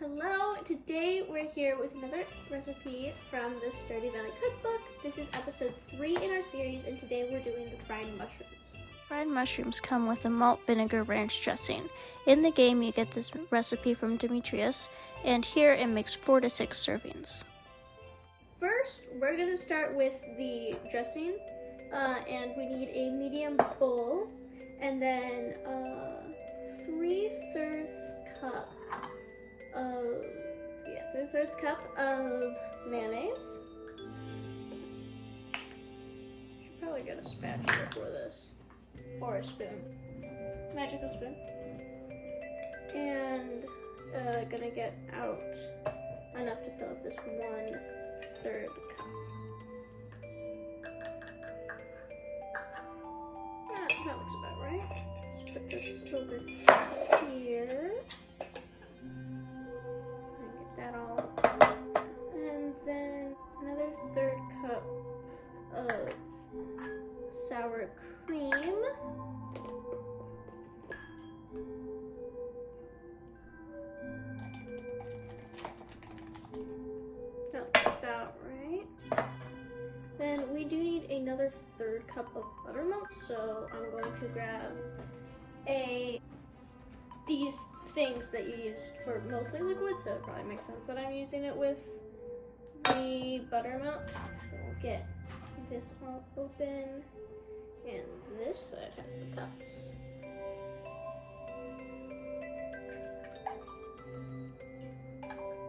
Hello, today we're here with another recipe from the Stardew Valley cookbook. This is episode 3 in our series, and today we're doing the fried mushrooms. Fried mushrooms come with a malt vinegar ranch dressing. In the game, you get this recipe from Demetrius, and here it makes 4 to 6 servings. First, we're going to start with the dressing, and we need a medium bowl, and then 3/3 cup of 3/3 cup of mayonnaise. Should probably get a spatula for this, or a spoon, magical spoon. And gonna get out enough to fill up this 1/3 cup. That looks about right. Let's put this over here. That all, and then another 1/3 cup of sour cream, that's about right. Then we do need another 1/3 cup of buttermilk, so I'm going to grab these things that you use for mostly liquid, so it probably makes sense that I'm using it with the buttermilk. So we'll get this all open, and this side has the cups.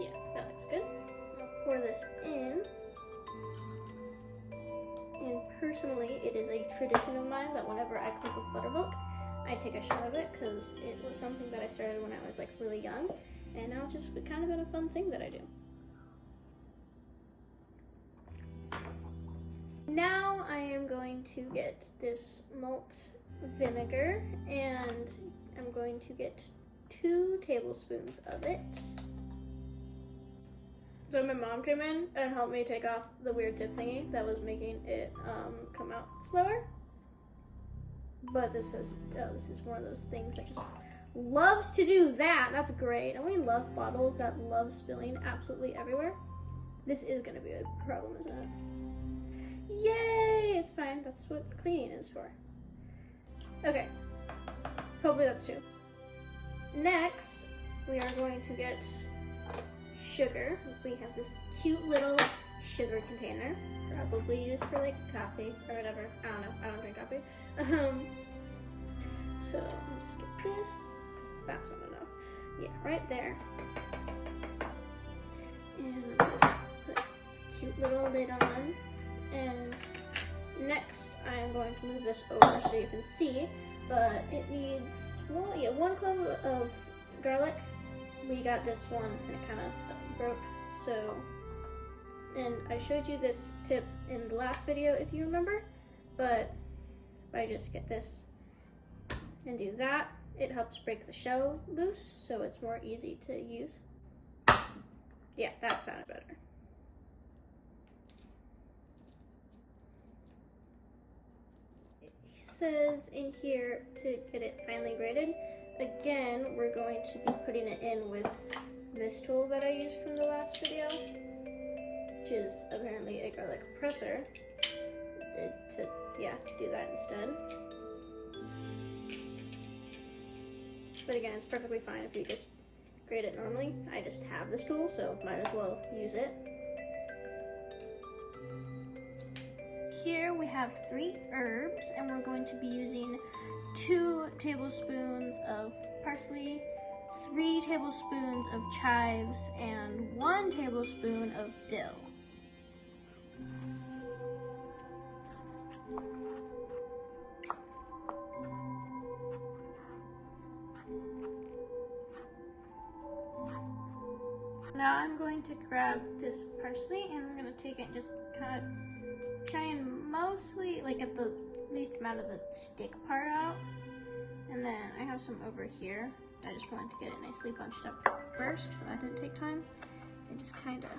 Yeah, that looks good. I'll pour this in. And personally, it is a tradition of mine that whenever I cook with buttermilk, I take a shot of it because it was something that I started when I was like really young, and now it's just kind of been a fun thing that I do. Now I am going to get this malt vinegar, and I'm going to get 2 tablespoons of it. So my mom came in and helped me take off the weird tip thingy that was making it come out slower. But this is one of those things that just loves to do that. That's great. And we love bottles that love spilling absolutely everywhere. This is going to be a problem, isn't it? Yay! It's fine. That's what cleaning is for. Okay. Hopefully that's 2. Next, we are going to get sugar. We have this cute little sugar container. Probably used for like coffee or whatever. I don't know. I don't drink coffee. So I'll just get this. That's not enough. Yeah, right there. And I'll just put this cute little lid on. And next I'm going to move this over so you can see. But it needs 1 clove of garlic. We got this one and it kind of broke. So, and I showed you this tip in the last video if you remember. But if I just get this and do that, it helps break the shell loose, so it's more easy to use. Yeah, that sounded better. It says in here to get it finely grated. Again, we're going to be putting it in with this tool that I used from the last video, which is apparently a garlic presser. To do that instead. But again, it's perfectly fine if you just grate it normally. I just have this tool, so might as well use it. Here we have 3 herbs, and we're going to be using 2 tablespoons of parsley, 3 tablespoons of chives, and 1 tablespoon of dill. Now I'm going to grab this parsley and I'm going to take it and just kind of try and mostly like get the least amount of the stick part out. And then I have some over here. I just wanted to get it nicely bunched up first, but that didn't take time. And just kind of.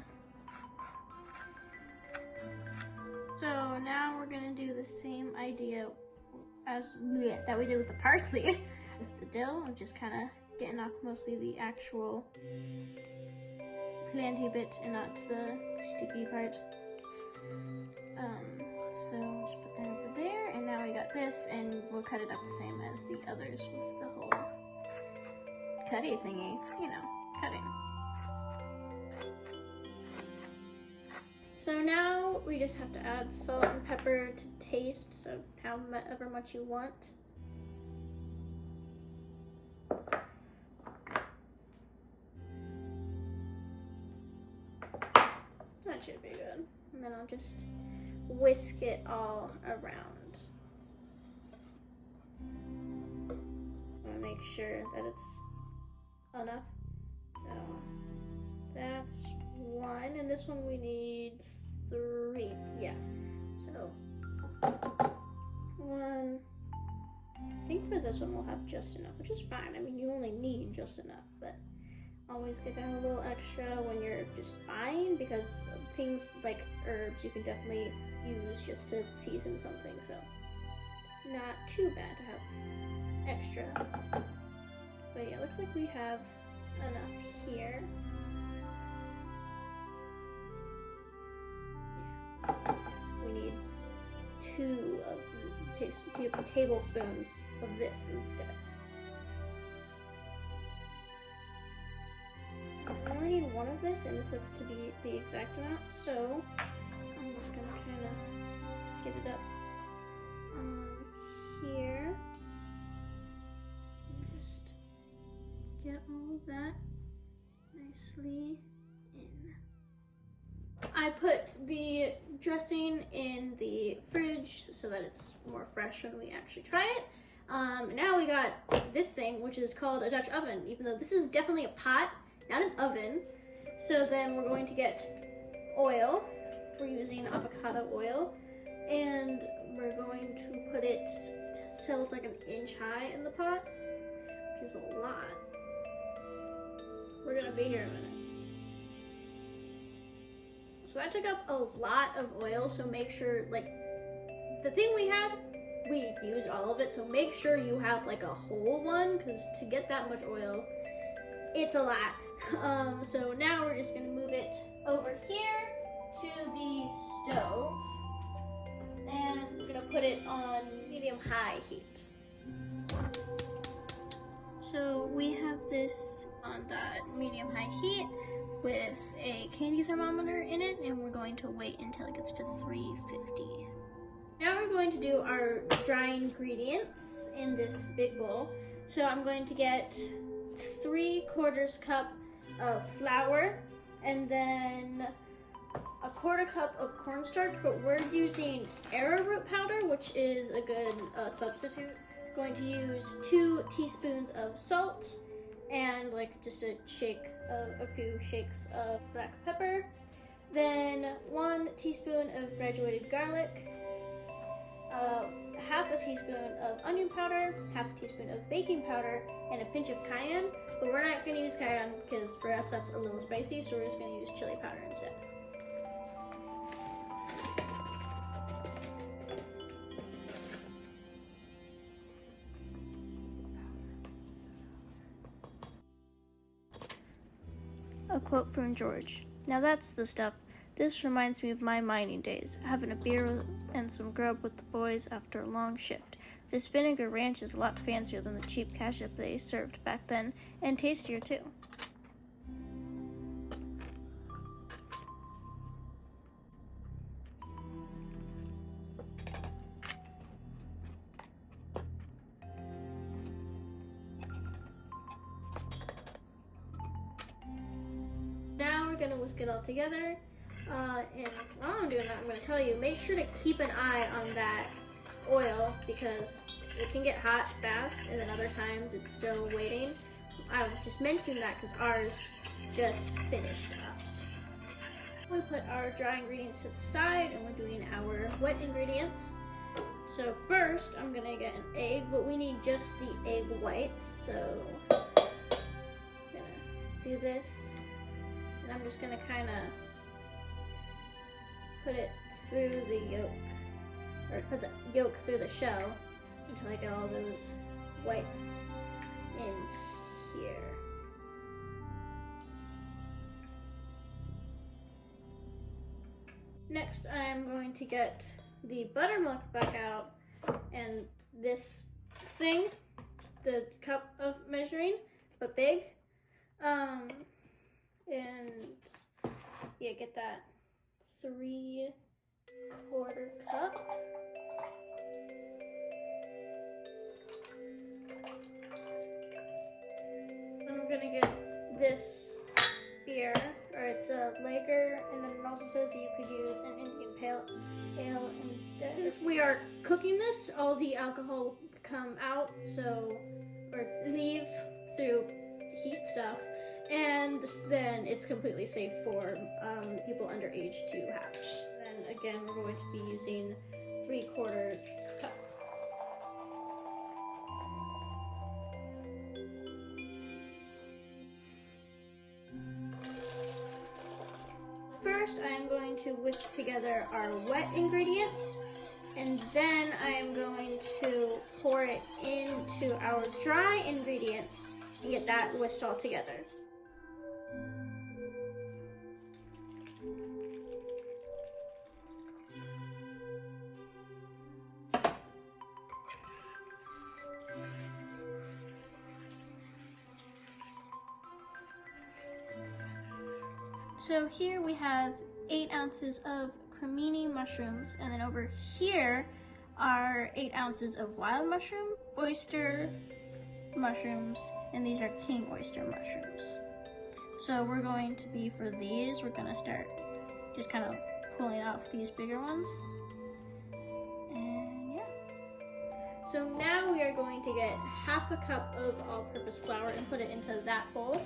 So now we're going to do the same idea as that we did with the parsley with the dill. I'm just kind of getting off mostly the actual planty bit and not the sticky part. So just put that over there, and now we got this, and we'll cut it up the same as the others with the whole cutty thingy, you know, cutting. So now we just have to add salt and pepper to taste, so however much you want. That should be good. And then I'll just whisk it all around. I'm gonna make sure that it's enough. So that's one, and this one we need 3. Yeah. So 1. I think for this one we'll have just enough, which is fine. I mean, you only need just enough, but always get down a little extra when you're just buying, because things like herbs you can definitely use just to season something, so not too bad to have extra. But yeah, looks like we have enough here. Yeah. We need 2 tablespoons of this instead. I only need 1 of this, and this looks to be the exact amount, so I'm just gonna kind of get it up here. And just get all of that nicely in. I put the dressing in the fridge so that it's more fresh when we actually try it. Now we got this thing, which is called a Dutch oven, even though this is definitely a pot, not an oven. So then we're going to get oil. We're using avocado oil, and we're going to put it so it's like 1 inch high in the pot, which is a lot. We're gonna be here in a minute. So that took up a lot of oil, so make sure, like, the thing we had, we used all of it, so make sure you have like a whole one, because to get that much oil, it's a lot. So now we're just gonna move it over here to the stove, and we're gonna put it on medium-high heat. So we have this on that medium-high heat with a candy thermometer in it, and we're going to wait until it gets to 350. Now we're going to do our dry ingredients in this big bowl. So I'm going to get 3/4 cup of flour, and then 1/4 cup of cornstarch, but we're using arrowroot powder, which is a good substitute. Going to use 2 teaspoons of salt, and like just a few shakes of black pepper. Then 1 teaspoon of graduated garlic, 1/2 teaspoon of onion powder, 1/2 teaspoon of baking powder, and a pinch of cayenne. But we're not going to use cayenne because for us that's a little spicy, so we're just going to use chili powder instead. A quote from George. Now that's the stuff. This reminds me of my mining days, having a beer and some grub with the boys after a long shift. This vinegar ranch is a lot fancier than the cheap ketchup they served back then, and tastier too. Now we're gonna whisk it all together, and while I'm doing that, I'm gonna tell you, make sure to keep an eye on that oil, because it can get hot fast, and then other times it's still waiting. I was just mentioning that because ours just finished up. We put our dry ingredients to the side, and we're doing our wet ingredients. So first, I'm gonna get an egg, but we need just the egg whites, so I'm gonna do this. And I'm just gonna kind of put it through the yolk, or put the yolk through the shell until I get all those whites in here. Next, I'm going to get the buttermilk back out and this thing, the cup of measuring, but big. And yeah, get that 3/4 cup. And I'm gonna get this beer, or it's a lager, and then it also says you could use an Indian pale ale instead. Since we are cooking this, all the alcohol will come out, or leave through heat stuff, and then it's completely safe for people underage to have. Then again, we're going to be using 3/4 cup. First, I am going to whisk together our wet ingredients, and then I am going to pour it into our dry ingredients and get that whisked all together. So here we have 8 ounces of cremini mushrooms, and then over here are 8 ounces of wild mushroom, oyster mushrooms, and these are king oyster mushrooms. So we're going to be, for these, we're going to start just kind of pulling off these bigger ones. And yeah. So now we are going to get 1/2 cup of all-purpose flour and put it into that bowl.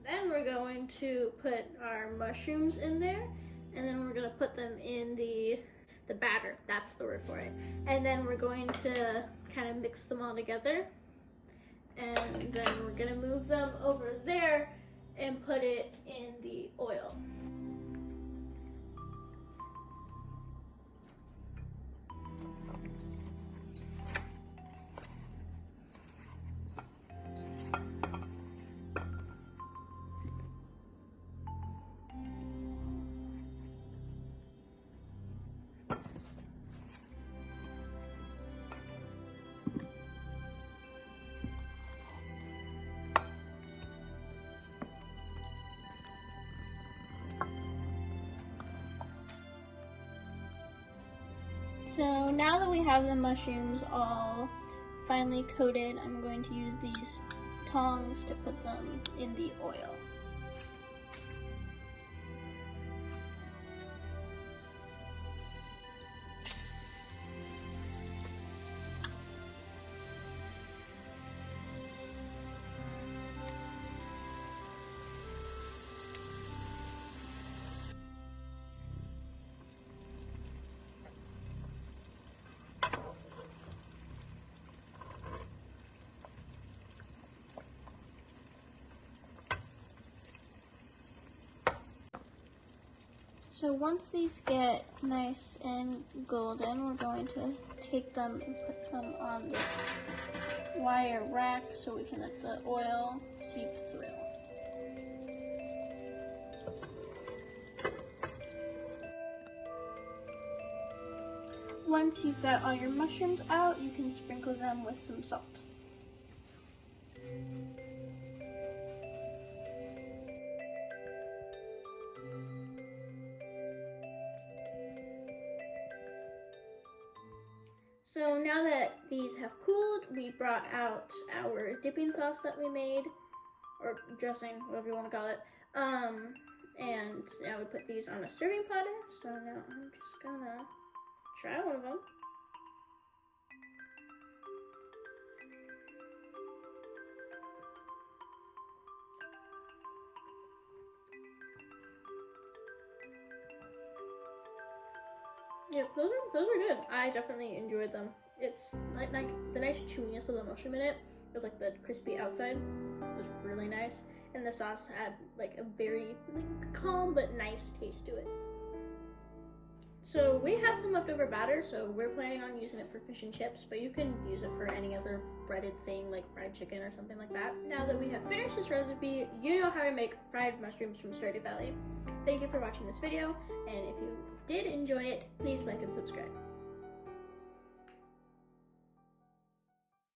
Then we're going to put our mushrooms in there, and then we're going to put them in the batter. That's the word for it. And then we're going to kind of mix them all together, and then we're going to move them over there and put it in the oil. So now that we have the mushrooms all finely coated, I'm going to use these tongs to put them in the oil. So once these get nice and golden, we're going to take them and put them on this wire rack so we can let the oil seep through. Once you've got all your mushrooms out, you can sprinkle them with some salt. So now that these have cooled, we brought out our dipping sauce that we made, or dressing, whatever you want to call it. And now we put these on a serving platter. So now I'm just gonna try one of them. Yeah, those are good. I definitely enjoyed them. It's like the nice chewiness of the mushroom in it, with like the crispy outside, was really nice, and the sauce had like a very calm but nice taste to it. So we had some leftover batter, so we're planning on using it for fish and chips, but you can use it for any other breaded thing like fried chicken or something like that. Now that we have finished this recipe, you know how to make fried mushrooms from Stardew Valley. Thank you for watching this video, and if you did enjoy it, please like and subscribe.